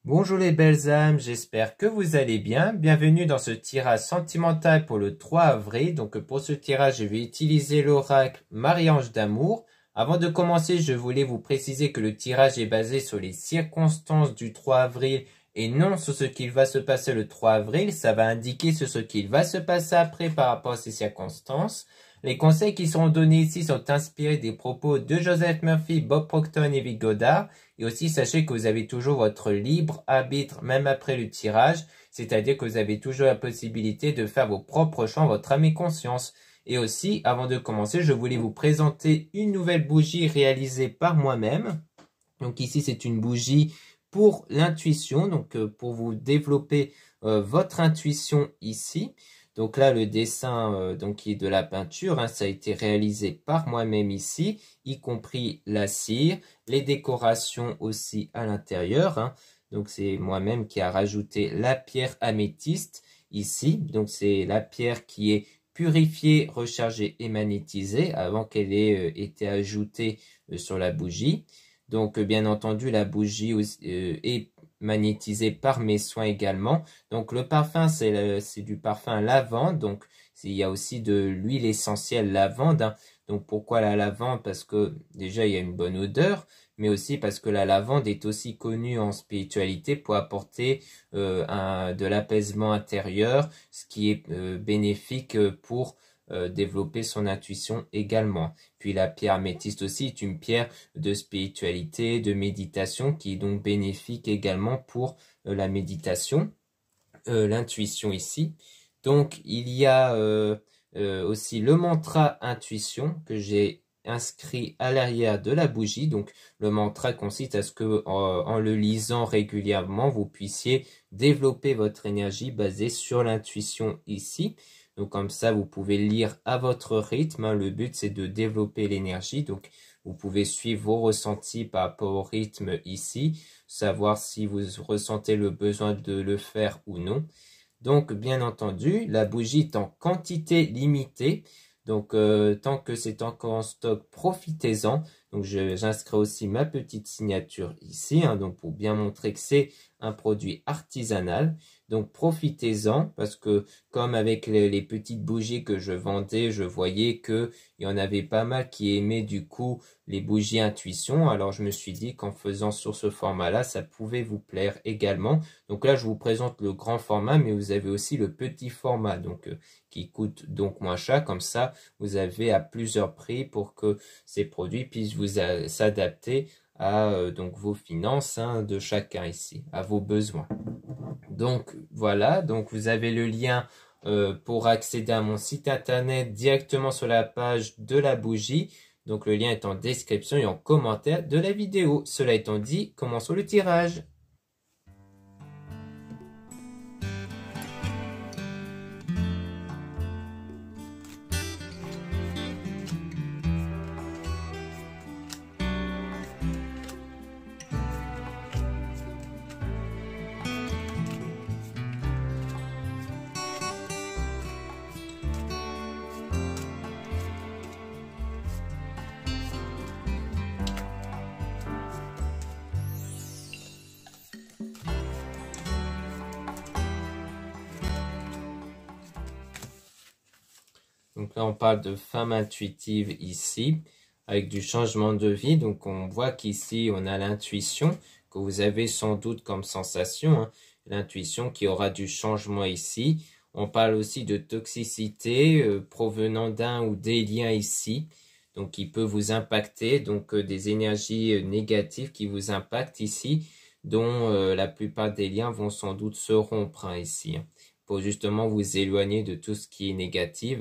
Bonjour les belles âmes, j'espère que vous allez bien. Bienvenue dans ce tirage sentimental pour le 3 avril. Donc pour ce tirage, je vais utiliser l'oracle Marie-Ange d'amour. Avant de commencer, je voulais vous préciser que le tirage est basé sur les circonstances du 3 avril et non sur ce qu'il va se passer le 3 avril. Ça va indiquer sur ce qu'il va se passer après par rapport à ces circonstances. Les conseils qui seront donnés ici sont inspirés des propos de Joseph Murphy, Bob Proctor et Vic Godard. Et aussi, sachez que vous avez toujours votre libre arbitre même après le tirage, c'est-à-dire que vous avez toujours la possibilité de faire vos propres choix, votre âme et conscience. Et aussi, avant de commencer, je voulais vous présenter une nouvelle bougie réalisée par moi-même. Donc ici, c'est une bougie pour l'intuition, donc pour vous développer votre intuition ici. Donc là, le dessin donc qui est de la peinture, hein, ça a été réalisé par moi-même ici, y compris la cire, les décorations aussi à l'intérieur. Hein. Donc c'est moi-même qui a rajouté la pierre améthyste ici. Donc c'est la pierre qui est purifiée, rechargée et magnétisée avant qu'elle ait été ajoutée sur la bougie. Donc bien entendu, la bougie est magnétisé par mes soins également. Donc le parfum, c'est du parfum lavande. Donc il y a aussi de l'huile essentielle lavande. Hein. Donc pourquoi la lavande? Parce que déjà il y a une bonne odeur, mais aussi parce que la lavande est aussi connue en spiritualité pour apporter de l'apaisement intérieur, ce qui est bénéfique pour développer son intuition également. Puis la pierre améthyste aussi est une pierre de spiritualité, de méditation qui est donc bénéfique également pour la méditation, l'intuition ici. Donc il y a aussi le mantra intuition que j'ai inscrit à l'arrière de la bougie. Donc le mantra consiste à ce que en le lisant régulièrement, vous puissiez développer votre énergie basée sur l'intuition ici. Donc comme ça, vous pouvez lire à votre rythme. Hein. Le but, c'est de développer l'énergie. Donc vous pouvez suivre vos ressentis par rapport au rythme ici, savoir si vous ressentez le besoin de le faire ou non. Donc bien entendu, la bougie est en quantité limitée. Donc tant que c'est encore en stock, profitez-en. Donc j'inscris aussi ma petite signature ici, hein, donc pour bien montrer que c'est un produit artisanal. Donc profitez-en parce que comme avec les petites bougies que je vendais, je voyais que il y en avait pas mal qui aimaient du coup les bougies intuition. Alors je me suis dit qu'en faisant sur ce format-là, ça pouvait vous plaire également. Donc là, je vous présente le grand format, mais vous avez aussi le petit format, donc qui coûte donc moins cher. Comme ça, vous avez à plusieurs prix pour que ces produits puissent vous s'adapter à donc vos finances hein, de chacun ici, à vos besoins. Donc voilà, donc vous avez le lien pour accéder à mon site internet directement sur la page de la bougie. Donc le lien est en description et en commentaire de la vidéo. Cela étant dit, commençons le tirage. Donc là, on parle de femme intuitive ici, avec du changement de vie. Donc on voit qu'ici, on a l'intuition, que vous avez sans doute comme sensation. Hein, l'intuition qui aura du changement ici. On parle aussi de toxicité provenant d'un ou des liens ici. Donc qui peut vous impacter. Donc des énergies négatives qui vous impactent ici, dont la plupart des liens vont sans doute se rompre hein, ici. Hein, pour justement vous éloigner de tout ce qui est négatif.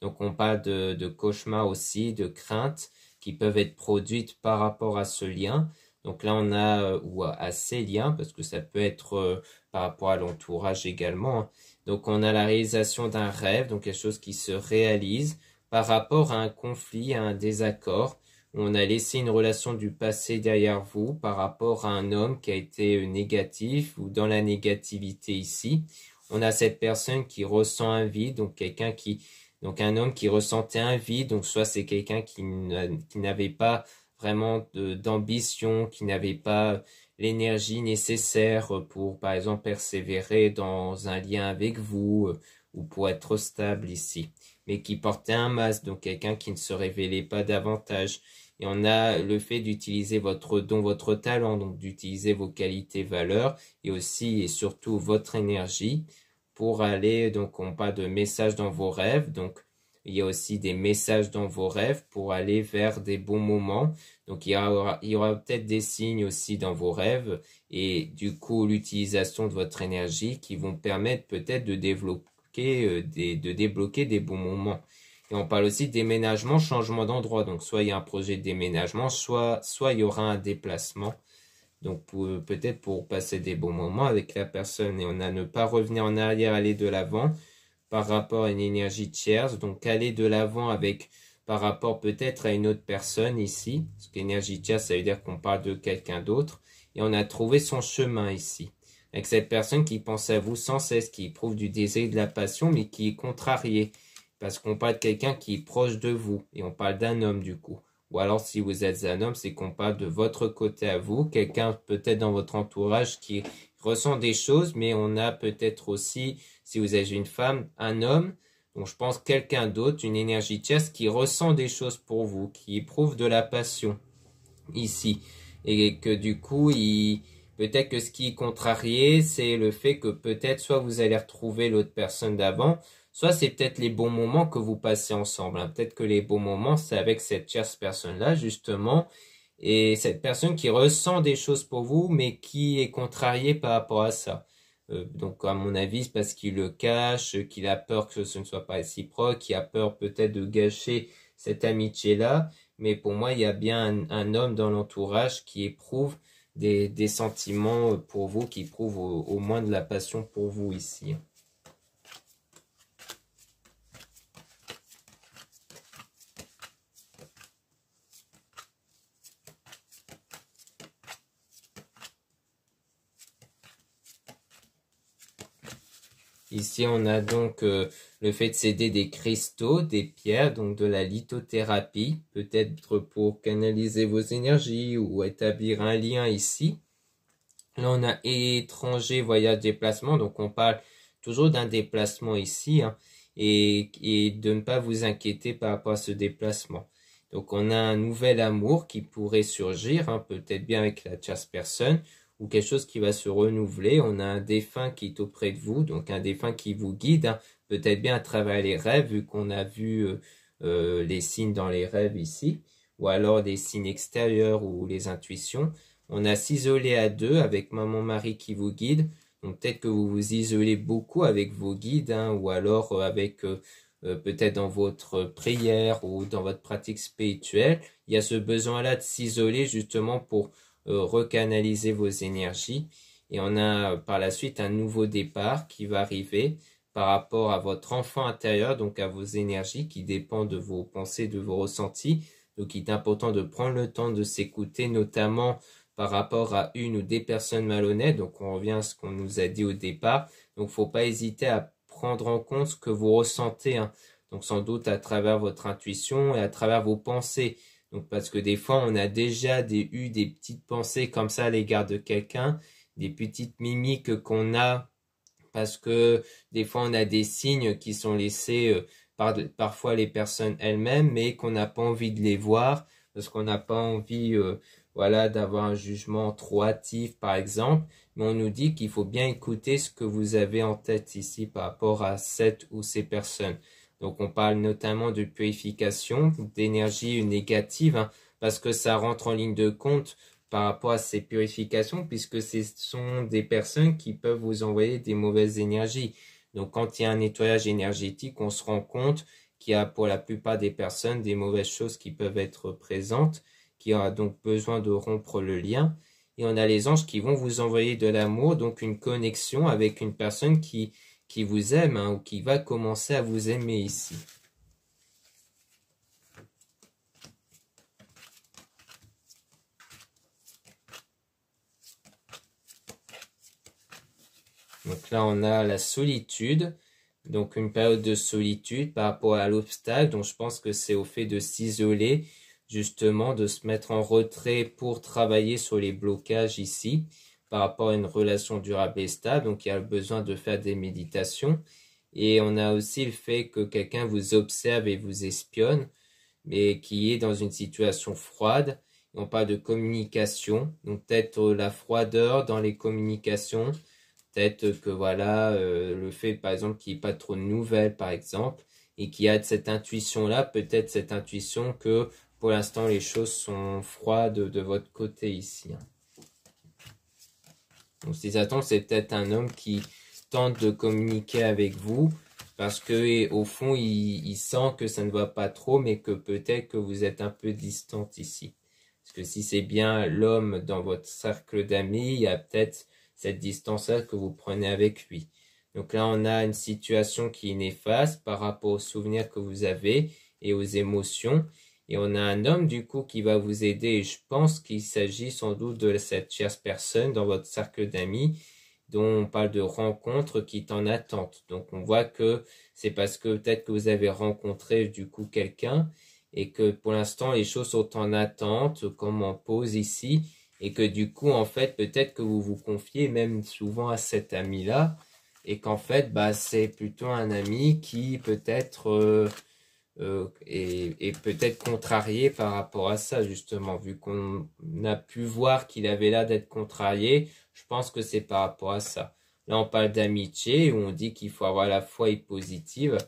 Donc on parle de cauchemars aussi, de craintes qui peuvent être produites par rapport à ce lien. Donc là on a, ou à ces liens, parce que ça peut être par rapport à l'entourage également. Hein. Donc on a la réalisation d'un rêve, donc quelque chose qui se réalise par rapport à un conflit, à un désaccord. On a laissé une relation du passé derrière vous par rapport à un homme qui a été négatif ou dans la négativité ici. On a cette personne qui ressent un vide, donc quelqu'un qui... Donc un homme qui ressentait un vide, donc soit c'est quelqu'un qui n'avait pas vraiment d'ambition, qui n'avait pas l'énergie nécessaire pour, par exemple, persévérer dans un lien avec vous ou pour être stable ici, mais qui portait un masque, donc quelqu'un qui ne se révélait pas davantage. Et on a le fait d'utiliser votre don, votre talent, donc d'utiliser vos qualités, valeurs, et aussi et surtout votre énergie pour aller, donc on parle de messages dans vos rêves, donc il y a aussi des messages dans vos rêves pour aller vers des bons moments. Donc il y aura peut-être des signes aussi dans vos rêves et du coup l'utilisation de votre énergie qui vont permettre peut-être de débloquer des bons moments. Et on parle aussi de déménagement, changement d'endroit. Donc soit il y a un projet de déménagement, soit il y aura un déplacement. Donc peut-être pour passer des bons moments avec la personne et on a ne pas revenir en arrière, aller de l'avant par rapport à une énergie tierce. Donc aller de l'avant avec par rapport peut-être à une autre personne ici. Parce qu'énergie tierce, ça veut dire qu'on parle de quelqu'un d'autre. Et on a trouvé son chemin ici. Avec cette personne qui pense à vous sans cesse, qui éprouve du désir et de la passion, mais qui est contrariée. Parce qu'on parle de quelqu'un qui est proche de vous. Et on parle d'un homme du coup. Ou alors si vous êtes un homme, c'est qu'on parle de votre côté à vous. Quelqu'un peut-être dans votre entourage qui ressent des choses, mais on a peut-être aussi, si vous êtes une femme, un homme. Donc je pense quelqu'un d'autre, une énergie tierce qui ressent des choses pour vous, qui éprouve de la passion ici. Et que du coup, peut-être que ce qui est contrarié, c'est le fait que peut-être soit vous allez retrouver l'autre personne d'avant, soit c'est peut-être les bons moments que vous passez ensemble. Hein. Peut-être que les bons moments, c'est avec cette tierce personne-là, justement. Et cette personne qui ressent des choses pour vous, mais qui est contrariée par rapport à ça. Donc, à mon avis, c'est parce qu'il le cache, qu'il a peur que ce ne soit pas réciproque, qu'il a peur peut-être de gâcher cette amitié-là. Mais pour moi, il y a bien un homme dans l'entourage qui éprouve des sentiments pour vous, qui éprouve au moins de la passion pour vous ici. Ici, on a donc le fait de céder des cristaux, des pierres, donc de la lithothérapie, peut-être pour canaliser vos énergies ou établir un lien ici. Là, on a étranger, voyage, déplacement, donc on parle toujours d'un déplacement ici, hein, et de ne pas vous inquiéter par rapport à ce déplacement. Donc, on a un nouvel amour qui pourrait surgir, hein, peut-être bien avec la tierce personne, ou quelque chose qui va se renouveler. On a un défunt qui est auprès de vous, donc un défunt qui vous guide, hein, peut-être bien à travers les rêves, vu qu'on a vu les signes dans les rêves ici, ou alors des signes extérieurs ou les intuitions. On a s'isoler à deux avec maman Marie qui vous guide. Donc peut-être que vous vous isolez beaucoup avec vos guides, hein, ou alors avec peut-être dans votre prière ou dans votre pratique spirituelle. Il y a ce besoin-là de s'isoler justement pour recanaliser vos énergies. Et on a par la suite un nouveau départ qui va arriver par rapport à votre enfant intérieur, donc à vos énergies qui dépendent de vos pensées, de vos ressentis. Donc il est important de prendre le temps de s'écouter, notamment par rapport à une ou des personnes malhonnêtes. Donc on revient à ce qu'on nous a dit au départ. Donc faut pas hésiter à prendre en compte ce que vous ressentez. Hein. Donc sans doute à travers votre intuition et à travers vos pensées. Donc parce que des fois on a déjà eu des petites pensées comme ça à l'égard de quelqu'un, des petites mimiques qu'on a parce que des fois on a des signes qui sont laissés par parfois les personnes elles-mêmes, mais qu'on n'a pas envie de les voir parce qu'on n'a pas envie voilà, d'avoir un jugement trop hâtif par exemple. Mais on nous dit qu'il faut bien écouter ce que vous avez en tête ici par rapport à cette ou ces personnes. Donc on parle notamment de purification, d'énergie négative, hein, parce que ça rentre en ligne de compte par rapport à ces purifications, puisque ce sont des personnes qui peuvent vous envoyer des mauvaises énergies. Donc quand il y a un nettoyage énergétique, on se rend compte qu'il y a pour la plupart des personnes des mauvaises choses qui peuvent être présentes, qui a donc besoin de rompre le lien. Et on a les anges qui vont vous envoyer de l'amour, donc une connexion avec une personne qui vous aime, hein, ou qui va commencer à vous aimer ici. Donc là, on a la solitude, donc une période de solitude par rapport à l'obstacle, donc je pense que c'est au fait de s'isoler, justement de se mettre en retrait pour travailler sur les blocages ici par rapport à une relation durable et stable. Donc il y a besoin de faire des méditations. Et on a aussi le fait que quelqu'un vous observe et vous espionne, mais qui est dans une situation froide. On parle de communication, donc peut-être la froideur dans les communications, peut-être que voilà, le fait par exemple qu'il n'y ait pas trop de nouvelles par exemple, et qu'il y a cette intuition-là, peut-être cette intuition que pour l'instant les choses sont froides de votre côté ici. Donc si ça tombe, c'est peut-être un homme qui tente de communiquer avec vous, parce que au fond il sent que ça ne va pas trop, mais que peut-être que vous êtes un peu distante ici. Parce que si c'est bien l'homme dans votre cercle d'amis, il y a peut-être cette distance-là que vous prenez avec lui. Donc là, on a une situation qui est néfaste par rapport aux souvenirs que vous avez et aux émotions. Et on a un homme, du coup, qui va vous aider. Et je pense qu'il s'agit sans doute de cette tierce personne dans votre cercle d'amis, dont on parle de rencontre qui est en attente. Donc on voit que c'est parce que peut-être que vous avez rencontré, du coup, quelqu'un, et que pour l'instant les choses sont en attente, comme en pause ici, et que du coup en fait peut-être que vous vous confiez même souvent à cet ami-là, et qu'en fait bah c'est plutôt un ami qui peut-être est peut-être contrarié par rapport à ça justement, vu qu'on a pu voir qu'il avait l'air d'être contrarié. Je pense que c'est par rapport à ça. Là on parle d'amitié, où on dit qu'il faut avoir la foi positive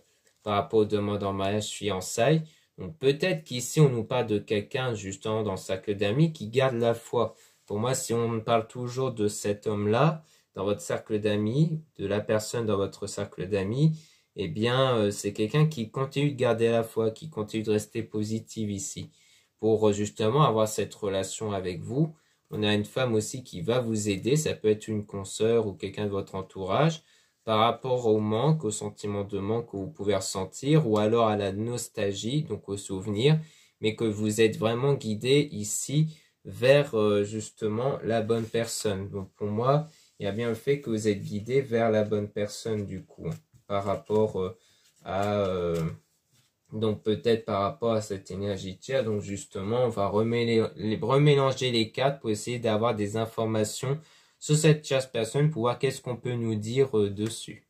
par rapport aux demandes en mariage, fiançailles. Donc peut-être qu'ici on nous parle de quelqu'un justement dans le cercle d'amis qui garde la foi. Pour moi, si on parle toujours de cet homme-là dans votre cercle d'amis, de la personne dans votre cercle d'amis, eh bien c'est quelqu'un qui continue de garder la foi, qui continue de rester positive ici, pour justement avoir cette relation avec vous. On a une femme aussi qui va vous aider, ça peut être une consoeur ou quelqu'un de votre entourage, par rapport au manque, au sentiment de manque que vous pouvez ressentir, ou alors à la nostalgie, donc au souvenir, mais que vous êtes vraiment guidé ici vers justement la bonne personne. Donc pour moi, il y a bien le fait que vous êtes guidé vers la bonne personne du coup, par rapport à... donc peut-être par rapport à cette énergie tiers. Donc justement, on va remélanger les cartes pour essayer d'avoir des informations sur cette tierce personne pour voir qu'est-ce qu'on peut nous dire dessus.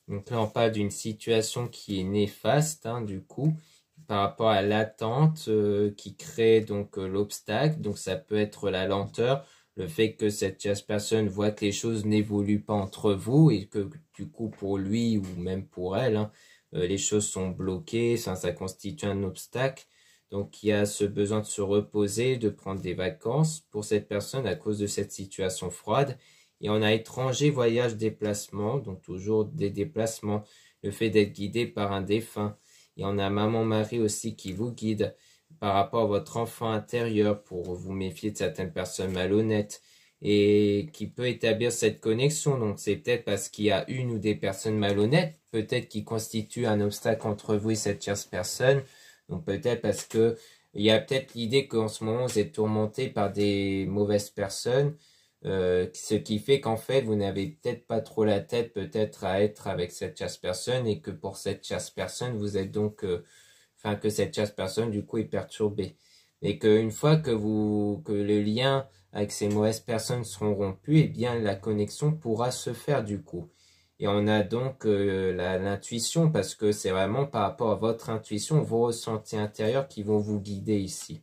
Donc là, on parle d'une situation qui est néfaste, hein, du coup, par rapport à l'attente qui crée donc l'obstacle. Donc ça peut être la lenteur, le fait que cette tierce personne voit que les choses n'évoluent pas entre vous et que du coup pour lui ou même pour elle, hein, les choses sont bloquées, ça constitue un obstacle. Donc il y a ce besoin de se reposer, de prendre des vacances pour cette personne à cause de cette situation froide. Et on a étranger, voyage, déplacement, donc toujours des déplacements, le fait d'être guidé par un défunt. Et on a Maman Marie aussi qui vous guide par rapport à votre enfant intérieur pour vous méfier de certaines personnes malhonnêtes et qui peut établir cette connexion. Donc c'est peut-être parce qu'il y a une ou des personnes malhonnêtes, peut-être qui constituent un obstacle entre vous et cette tierce personne. Donc peut-être parce que il y a peut-être l'idée qu'en ce moment vous êtes tourmenté par des mauvaises personnes. Ce qui fait qu'en fait, vous n'avez peut-être pas trop la tête peut-être à être avec cette chasse personne et que pour cette chasse personne, vous êtes donc, que cette chasse personne du coup est perturbée. Et qu'une fois que le lien avec ces mauvaises personnes seront rompus, eh bien la connexion pourra se faire du coup. Et on a donc l'intuition parce que c'est vraiment par rapport à votre intuition, vos ressentis intérieurs qui vont vous guider ici.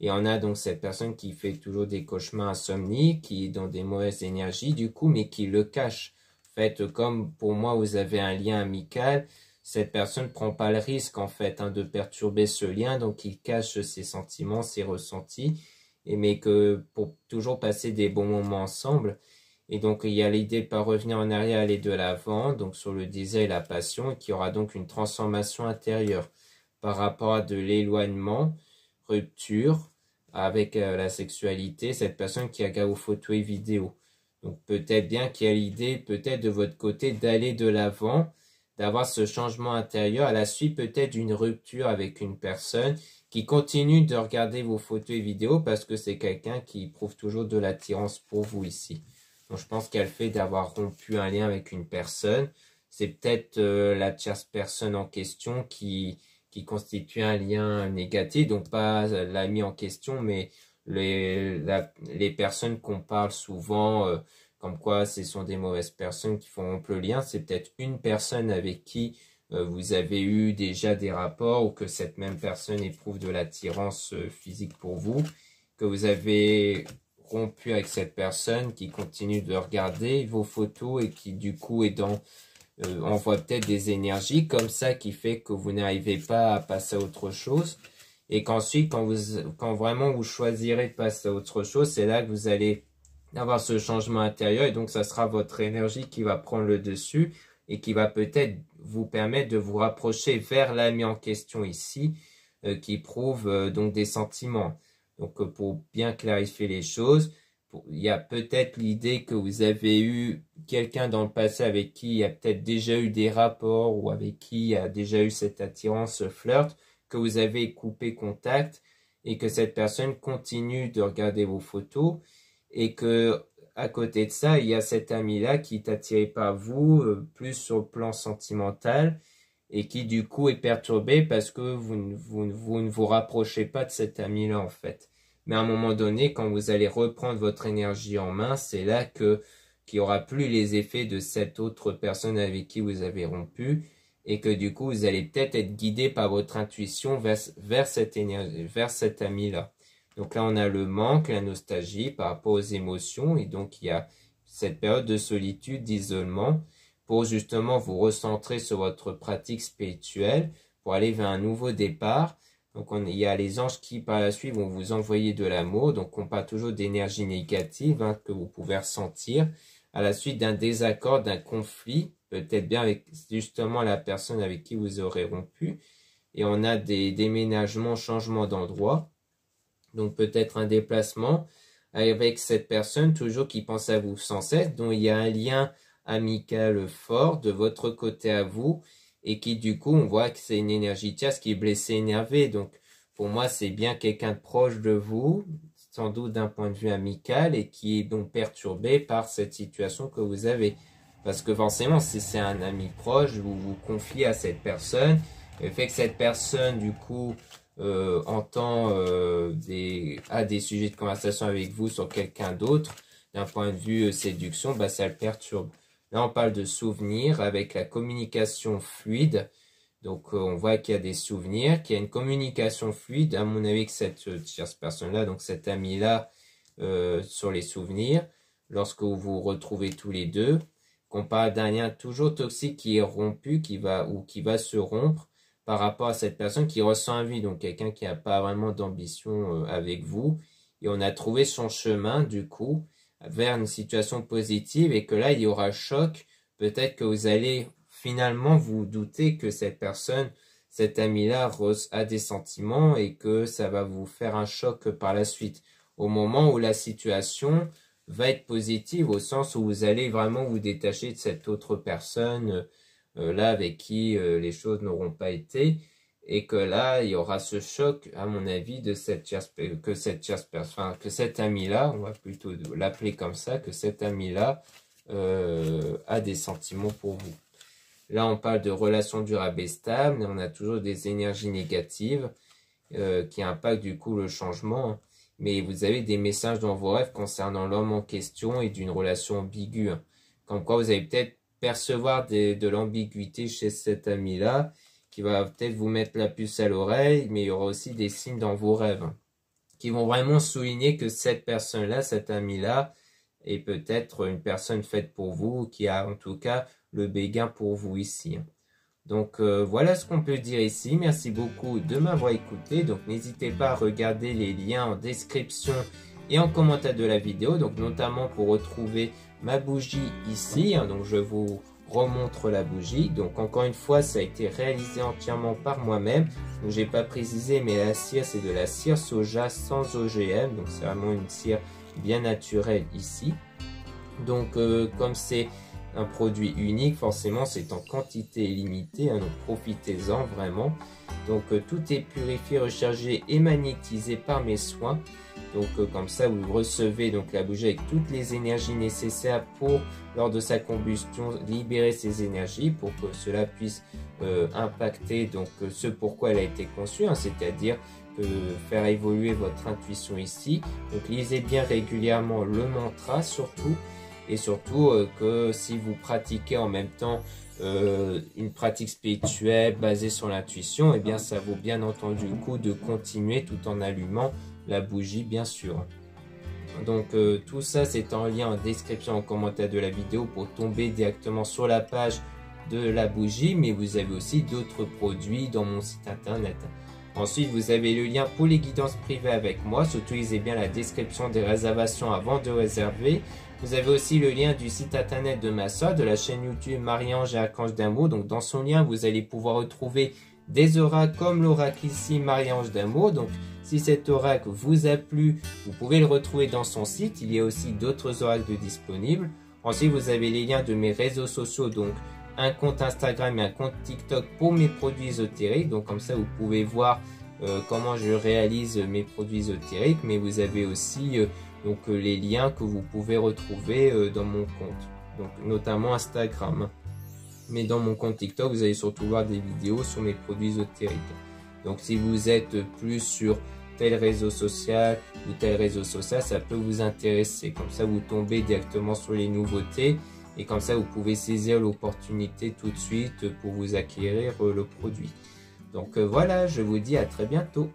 Et on a donc cette personne qui fait toujours des cauchemars insomniques, qui est dans des mauvaises énergies du coup, mais qui le cache. En fait, comme pour moi, vous avez un lien amical, cette personne ne prend pas le risque en fait de perturber ce lien, donc il cache ses sentiments, ses ressentis, mais que pour toujours passer des bons moments ensemble. Et donc il y a l'idée de ne pas revenir en arrière, aller de l'avant, donc sur le désir et la passion, et qu'il y aura donc une transformation intérieure par rapport à de l'éloignement, rupture, avec la sexualité, cette personne qui regarde vos photos et vidéos. Donc peut-être bien qu'il y a l'idée, peut-être de votre côté, d'aller de l'avant, d'avoir ce changement intérieur à la suite peut-être d'une rupture avec une personne qui continue de regarder vos photos et vidéos parce que c'est quelqu'un qui éprouve toujours de l'attirance pour vous ici. Donc je pense qu'il y a le fait d'avoir rompu un lien avec une personne. C'est peut-être la tierce personne en question qui constitue un lien négatif, donc pas l'ami en question, mais les personnes qu'on parle souvent, comme quoi ce sont des mauvaises personnes qui font rompre le lien, c'est peut-être une personne avec qui vous avez eu déjà des rapports ou que cette même personne éprouve de l'attirance physique pour vous, que vous avez rompu avec cette personne qui continue de regarder vos photos et qui du coup est envoie peut-être des énergies comme ça qui fait que vous n'arrivez pas à passer à autre chose. Et qu'ensuite, quand vraiment vous choisirez de passer à autre chose, c'est là que vous allez avoir ce changement intérieur et donc ça sera votre énergie qui va prendre le dessus et qui va peut-être vous permettre de vous rapprocher vers l'ami en question ici qui prouve donc des sentiments. Donc pour bien clarifier les choses, il y a peut-être l'idée que vous avez eu quelqu'un dans le passé avec qui il y a peut-être déjà eu des rapports ou avec qui il y a déjà eu cette attirance, ce flirt, que vous avez coupé contact et que cette personne continue de regarder vos photos et que à côté de ça, il y a cet ami-là qui est attiré par vous plus sur le plan sentimental et qui du coup est perturbé parce que vous ne vous rapprochez pas de cet ami-là en fait. Mais à un moment donné, quand vous allez reprendre votre énergie en main, c'est là qu'il n'y aura plus les effets de cette autre personne avec qui vous avez rompu et que du coup, vous allez peut-être être guidé par votre intuition vers cette énergie, vers cet ami-là. Donc là, on a le manque, la nostalgie par rapport aux émotions et donc il y a cette période de solitude, d'isolement pour justement vous recentrer sur votre pratique spirituelle pour aller vers un nouveau départ. Donc il y a les anges qui par la suite vont vous envoyer de l'amour, donc on parle toujours d'énergie négative que vous pouvez ressentir à la suite d'un désaccord, d'un conflit, peut-être bien avec justement la personne avec qui vous aurez rompu. Et on a des déménagements, changements d'endroit. Donc peut-être un déplacement avec cette personne toujours qui pense à vous sans cesse, dont il y a un lien amical fort de votre côté à vous et qui du coup on voit que c'est une énergie tierce qui est blessée, énervée. Donc pour moi c'est bien quelqu'un de proche de vous, sans doute d'un point de vue amical et qui est donc perturbé par cette situation que vous avez. Parce que forcément si c'est un ami proche, vous vous confiez à cette personne, le fait que cette personne du coup a des sujets de conversation avec vous sur quelqu'un d'autre, d'un point de vue séduction, bah, ça le perturbe. Là, on parle de souvenirs avec la communication fluide. Donc, on voit qu'il y a des souvenirs, qu'il y a une communication fluide, à mon avis, que cette personne-là, donc cet ami-là, sur les souvenirs, lorsque vous vous retrouvez tous les deux, qu'on parle d'un lien toujours toxique qui est rompu, qui va se rompre, par rapport à cette personne qui ressent un vide, donc quelqu'un qui n'a pas vraiment d'ambition avec vous. Et on a trouvé son chemin, du coup, vers une situation positive et que là, il y aura choc. Peut-être que vous allez finalement vous douter que cette personne, cet ami-là, a des sentiments et que ça va vous faire un choc par la suite. Au moment où la situation va être positive, au sens où vous allez vraiment vous détacher de cette autre personne là avec qui les choses n'auront pas été et que là il y aura ce choc à mon avis de que cet ami-là, on va plutôt l'appeler comme ça, que cet ami-là a des sentiments pour vous. Là on parle de relations durables et stables, on a toujours des énergies négatives qui impactent du coup le changement, mais vous avez des messages dans vos rêves concernant l'homme en question et d'une relation ambiguë, comme quoi vous allez peut-être percevoir de l'ambiguïté chez cet ami-là, qui va peut-être vous mettre la puce à l'oreille, mais il y aura aussi des signes dans vos rêves, qui vont vraiment souligner que cette personne-là, cet ami-là, est peut-être une personne faite pour vous, qui a en tout cas le béguin pour vous ici. Donc voilà ce qu'on peut dire ici. Merci beaucoup de m'avoir écouté. Donc n'hésitez pas à regarder les liens en description et en commentaire de la vidéo, donc notamment pour retrouver ma bougie ici, donc je vous remontre la bougie. Donc encore une fois, ça a été réalisé entièrement par moi-même. Donc j'ai pas précisé, mais la cire, c'est de la cire soja sans OGM. Donc c'est vraiment une cire bien naturelle ici. Donc comme c'est un produit unique, forcément c'est en quantité limitée, hein, donc profitez-en vraiment. Donc tout est purifié, rechargé et magnétisé par mes soins. Donc comme ça vous recevez donc la bougie avec toutes les énergies nécessaires pour, lors de sa combustion, libérer ces énergies pour que cela puisse impacter donc ce pourquoi elle a été conçue, hein, c'est-à-dire faire évoluer votre intuition ici. Donc lisez bien régulièrement le mantra surtout, et surtout que si vous pratiquez en même temps une pratique spirituelle basée sur l'intuition, et bien ça vaut bien entendu le coup de continuer tout en allumant la bougie bien sûr. Donc tout ça c'est en lien en description, en commentaire de la vidéo pour tomber directement sur la page de la bougie, mais vous avez aussi d'autres produits dans mon site internet. Ensuite, vous avez le lien pour les guidances privées avec moi. Surtout, lisez bien la description des réservations avant de réserver. Vous avez aussi le lien du site internet de ma soeur, de la chaîne YouTube Marie-Ange et Archange d'Amour. Donc, dans son lien, vous allez pouvoir retrouver des oracles comme l'oracle ici, Marie-Ange d'Amour. Donc, si cet oracle vous a plu, vous pouvez le retrouver dans son site. Il y a aussi d'autres oracles disponibles. Ensuite, vous avez les liens de mes réseaux sociaux, donc un compte Instagram et un compte TikTok pour mes produits ésotériques. Donc comme ça, vous pouvez voir comment je réalise mes produits ésotériques. Mais vous avez aussi donc les liens que vous pouvez retrouver dans mon compte, donc notamment Instagram. Mais dans mon compte TikTok, vous allez surtout voir des vidéos sur mes produits ésotériques. Donc si vous êtes plus sur tel réseau social ou tel réseau social, ça peut vous intéresser. Comme ça, vous tombez directement sur les nouveautés. Et comme ça, vous pouvez saisir l'opportunité tout de suite pour vous acquérir le produit. Donc voilà, je vous dis à très bientôt.